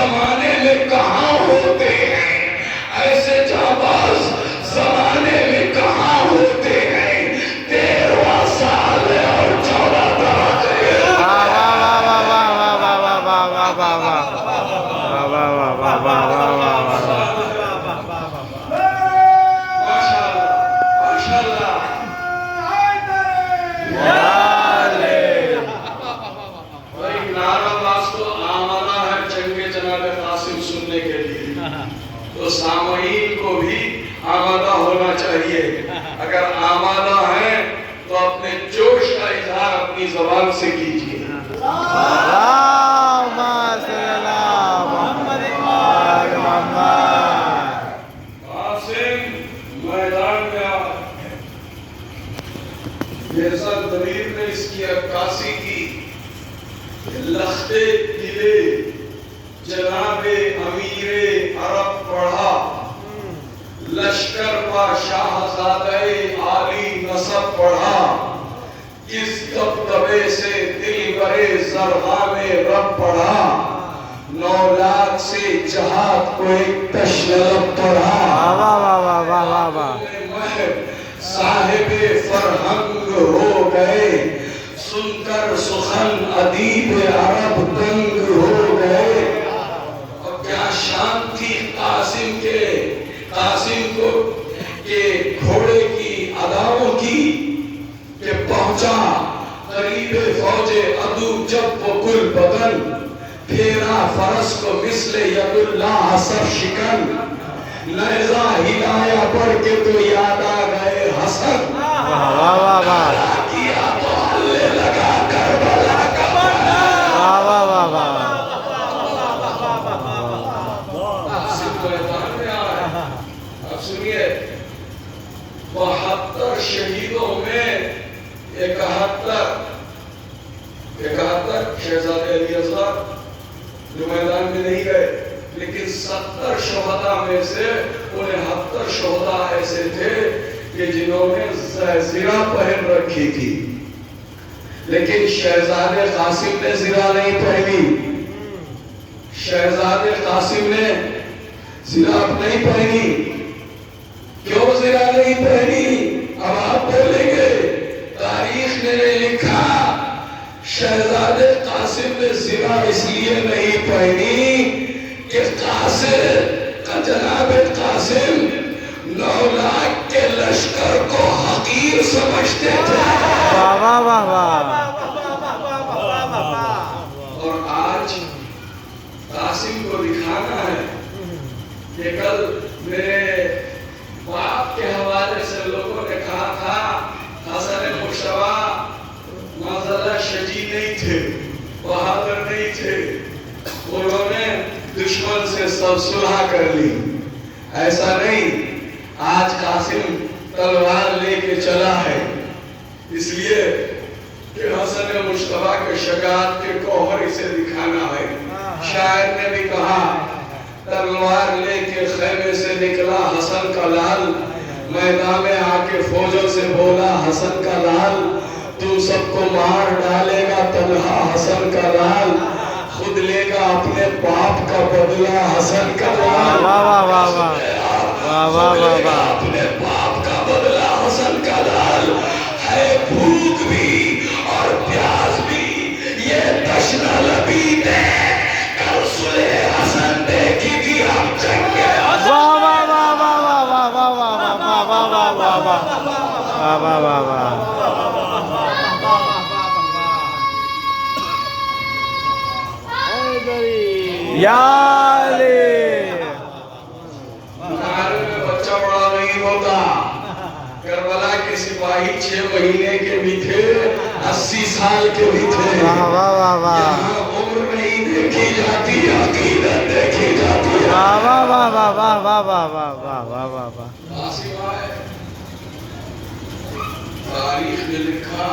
زمانے میں کہاں ہوتے ہیں، ایسے جانباز زمانے میں کہاں ہوتے ہیں، 13واں سال ہے اور 14 درخت ہے۔ تو سامعین کو بھی آمادہ ہونا چاہیے، اگر آمادہ ہیں تو اپنے جوش کا اظہار اپنی زبان سے کیجیے۔ قاسم میدان میں آ، جیسا ضمیر نے اس کی عکاسی کی، لختے قلعے جناب امیر عرب پڑھا، لشکر پا شاہزادہ عالی نصب پڑھا، کس دبدبے سے دل برے زرغام رب پڑھا، 9 لاکھ سے جہاد کو ایک تشنب پڑھا، صاحب فرہنگ ہو گئے، سن کر سخن ادیب عرب دنگ ہو گئے۔ شان تھی قاسم کو کہ گھوڑے کی اداؤں کی، کہ پہنچا قریب فوج عدو جب وہ گل بدن، پھیرا فرس کو مثل ید اللہ سر شکن، نیزہ ہلایا بڑھ کے تو یاد آ گئے حسن، کیا تو ہلے لگا کربلا کا سنیے، 72 شہیدوں میں 71 شہزادے علی اصغر جو میدان میں نہیں گئے، لیکن 70 شہداء میں سے 69 شہداء ایسے تھے کہ جنہوں نے زرہ پہن رکھی تھی، لیکن شہزادے قاسم نے زرہ نہیں پہنی، شہزادے قاسم نے زرہ نہیں پہنی۔ کیوں زرہ نہیں پہنی؟ اب آپ بولیں گے، تاریخ نے لکھا شہزادے قاسم نے زرہ اس لیے نہیں پہنی کہ جناب قاسم 9 لاکھ کے لشکر کو حقیر سمجھتے تھے، اور آج قاسم کو دکھانا ہے کہ کل میرے باپ کے حوالے سے لوگوں نے کہا تھا حسن مشتبہ معذاللہ شجیع نہیں تھے، بہادر نہیں تھے، انہوں نے دشمن سے سب صلح کر لی۔ ایسا نہیں، آج قاسم تلوار لے کے چلا ہے، اس لیے کہ حسن مشتبہ کے شجاعت کے گوہر اسے دکھانا ہے۔ شاعر نے بھی کہا، تلوار لے کے خیمے سے نکلا حسن کا لال، میدان میں آ کے فوجوں سے بولا حسن کا لال، تو سب کو مار ڈالے گا تنہا حسن کا لال، خود لے گا اپنے باپ کا بدلہ حسن کا لال، اپنے باپ کا بدلہ حسن کا لال، ہے بھوک بھی اور پیاس بھی یہ تشنہ لبید ہے، کل صلح حسن دیکھی تھی ہم جنگے بچہ بڑا نہیں ہوتا، کربلا کے سپاہی 6 مہینے کے بھی تھے، 80 سال کے بھی تھے، یہاں عمر نہیں دیکھی جاتی، عقیدت دیکھی جاتی ہے۔ تاریخ نے لکھا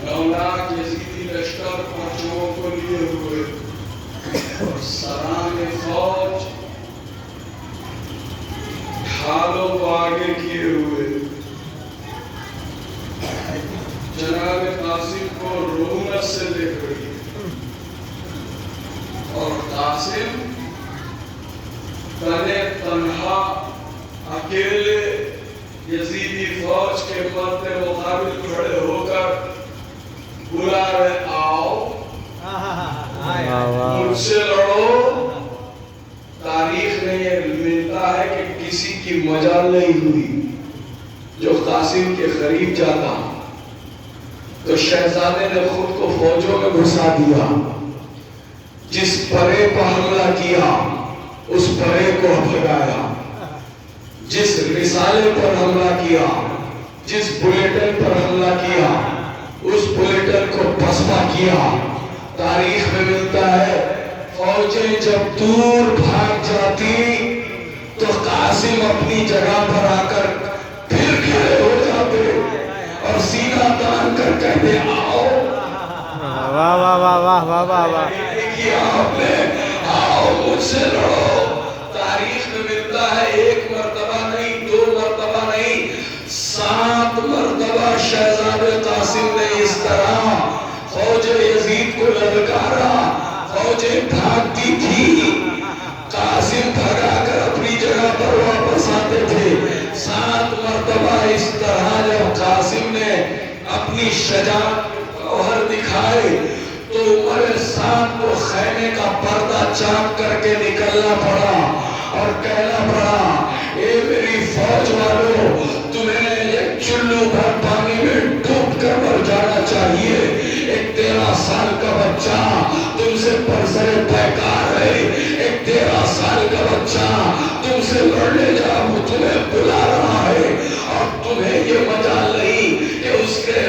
9 لاکھ یزیدی لشکر پرچموں کو لیے ہوئے، اور سران فوج ڈھالوں کو آگے کیے ہوئے، جناب قاسم کو رومت سے دیکھ رہی اور قاسم تنے تنہا اکیلے یزیدی فوج کے مد مقابل کھڑے ہو کر بلا رہے آؤ مجھ سے لڑو. تاریخ میں یہ ملتا ہے کہ کسی کی مجال نہیں ہوئی جو قاسم کے قریب جاتا تو شہزادے نے خود کو فوجوں میں گھسا دیا. جس پرے پر حملہ کیا اس پرے کو بھگایا. جس رسالے پر حملہ کیا, جس بلیٹن پر حملہ کیا, اس بلیٹن کو پسپا کیا. تاریخ میں ملتا ہے فوجیں جب دور بھاگ جاتی تو قاسم اپنی جگہ پر آ کر پھر کھڑے ہو جاتے اور سینہ تان کر کہتے آؤ. واہ واہ واہ واہ واہ واہ واہ. کیا آپ نے آؤ مجھ سے لڑو. تاریخ میں ملتا ہے ایک مرتبہ نہیں, دو مرتبہ نہیں, 7 مرتبہ شہزادے قاسم نے اس طرح فوج یزید کو للکارا. فوجیں بھاگتی تھی, قاسم بھگا کر اپنی جگہ پر واپس آتے تھے. 7 مرتبہ اس طرح جب قاسم نے اپنی شجاعت گوہر دکھائے تو عمر سعد کو خیمے کا پردہ چاک کر کے نکلنا پڑا اور کہنا پڑا اے میری فوج والوں, تمہیں ایک چلو بھر پانی میں ڈوب کر مر جانا چاہیے. ایک 13 سال کا بچہ تم سے برسر پیکار ہے. ایک 13 سال کا بچہ تم سے لڑنے جا تمہیں بلا رہا ہے اور تمہیں یہ مجال نہیں کہ اس کے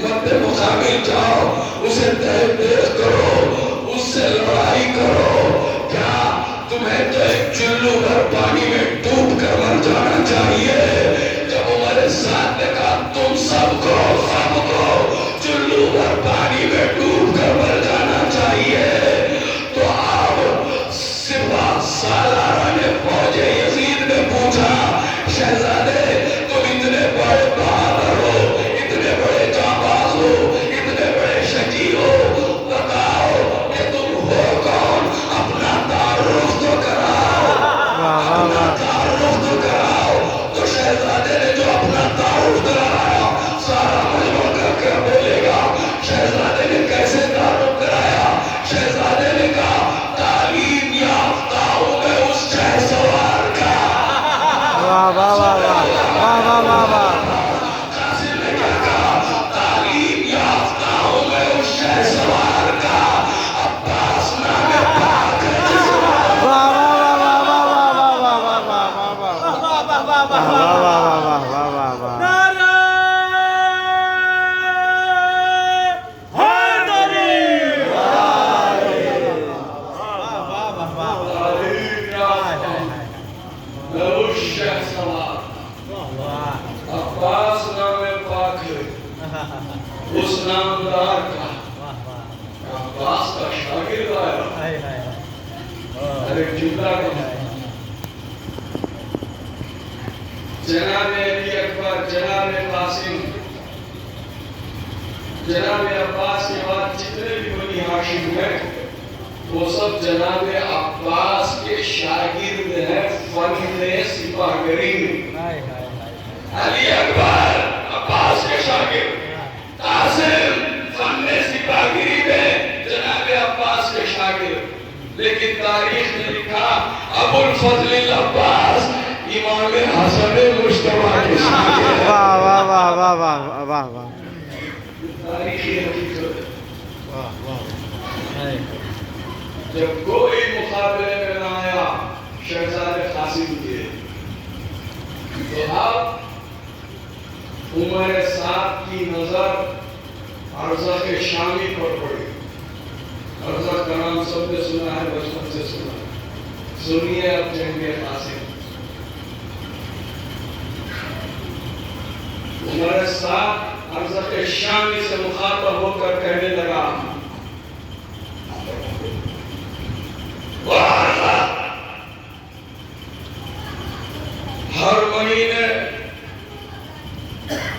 مد مقابل جاؤ, اسے دیکھ کرو, اس سے لڑائی کرو. کیا تمہیں تو ایک چلو بھر پانی میں ڈوب کر مر جانا چاہیے. جب عمر سعد نے کہا تم سب کو چلو بھر پانی میں ڈوب کر مر جانا چاہیے تو اب سپاہ سالارہ نے فوج یزید نے پوچھا شہزادے تم اتنے بڑے بہادر ہو, اتنے بڑے جانباز ہو, اتنے بڑے شجاع ہو, بتاؤ کہ تم ہو کون؟ اپنا تعارف تو کراؤ, اپنا تعارف تو کراؤ. تو شہزادے نے جو اپنا تعارف کرایا سارا مجمع کر کے بولے گا شہزادے نے کیسے تعارف کرایا. شہزادے نے کہا تعلیم یافتہ ہوں میں اس شہ سوار کا. واہ واہ واہ واہ واہ واہ واہ. قاسم نے کیا کہا تعلیم یافتہ ہوں میں اس شہ سوار کا. عباس نام پاک ہے جس واہ واہ واہ واہ واہ واہ واہ واہ واہ واہ واہ واہ واہ. عباس نام پاک ہے اس نامدار کا. عباس کا شاگرد آیا ارے جملہ کا جناب علی اکبر, جناب قاسم, جناب عباس کے بعد جتنے بھی بنی ہاشم ہیں وہ سب جناب عباس کے شاگرد ہیں فن سپاہ گری میں. علی اکبر عباس کے شاگرد, قاسم فن سپاہ گری میں جناب عباس کے شاگرد. لیکن تاریخ نے لکھا ابو الفضل العباس امام حسن مجتبی کے شاگرد. واہ واہ واہ واہ واہ واہ واہ. تاریخی حقیقت جب کوئی مقابلے میں نہ آیا شہزادے قاسم کے تو اب عمر سعد کی نظر ارزق شامی پر پڑی. ارزق کا نام سب نے سنا ہے, بچپن سے سنا ہے. سنیے اب جنگ قاسم. عمر سعد ارزق شامی سے مخاطب ہو کر کہنے لگا ہر مہینے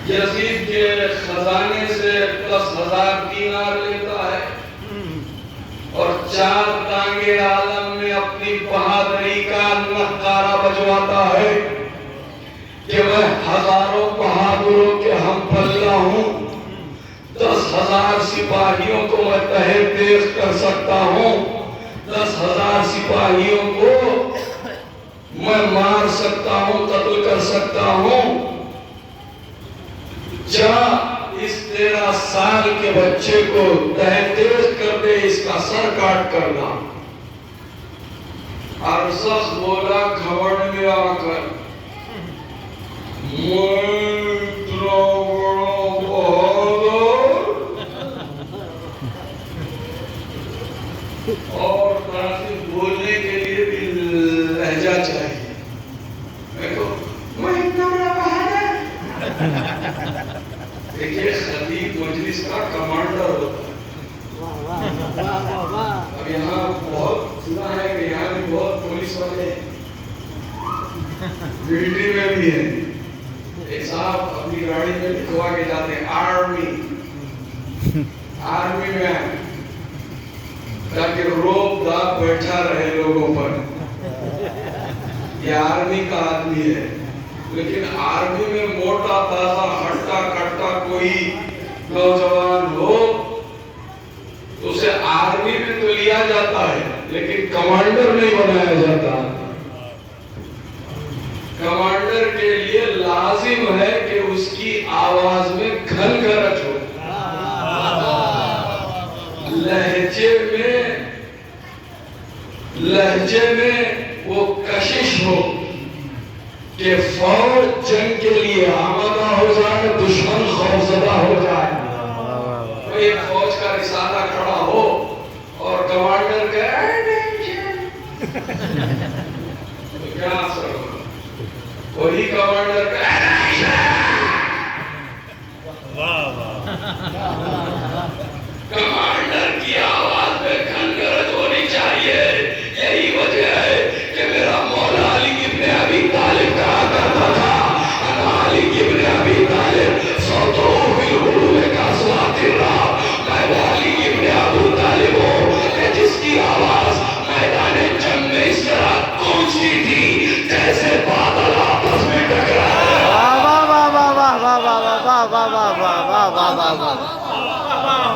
یزید کے خزانے سے 10,000 دینار لیتا ہے اور 4 ٹانگے عالم میں بہادری کا نعرہ بجواتا ہے کہ میں ہزاروں بہادروں کے ہم پلہ ہوں، 10,000 سپاہیوں کو میں تہے تیز کر سکتا ہوں، 10,000 سپاہیوں کو میں مار سکتا ہوں، قتل کر سکتا ہوں۔ جا اس 13 سال کے بچے کو تہے تیز کر دے، اس کا سر کاٹ کرنا۔ ارسخ بولا گھمنڈ میں آ کر، اور تاکہ بولنے کے لیے بھی لہجہ چاہیے۔ میں اتنا بڑا بہادر، دیکھیے خطیب مجلس کا کمانڈر ہوتا ہے۔ اب یہاں بہت سنا ہے کہ یہاں بھی بہت پولیس والے ملٹری میں بھی ہیں، ایک صاحب اپنی گاڑی میں لکھوا کے جاتے ہیں آرمی میں، تاکہ روب داب بیٹھا رہے لوگوں پر۔ یہ آرمی کا آدمی ہے، لیکن آرمی میں موٹا تازہ ہٹا کٹا کوئی نوجوان ہو تو اسے آرمی میں تو لیا جاتا ہے، لیکن کمانڈر نہیں بنایا جاتا۔ کمانڈر کے لیے لازم ہے کہ اس کی آواز میں گھن گرج ہو، لہجے میں وہ کشش ہو کہ فوج جنگ کے لیے آمادہ ہو جائے، دشمن خوفزدہ ہو جائے۔ تو ایک فوج کا رسالہ کھڑا ہو اور کمانڈر تو کیا اثر ہوگا؟ وہی کمانڈر کمانڈر کی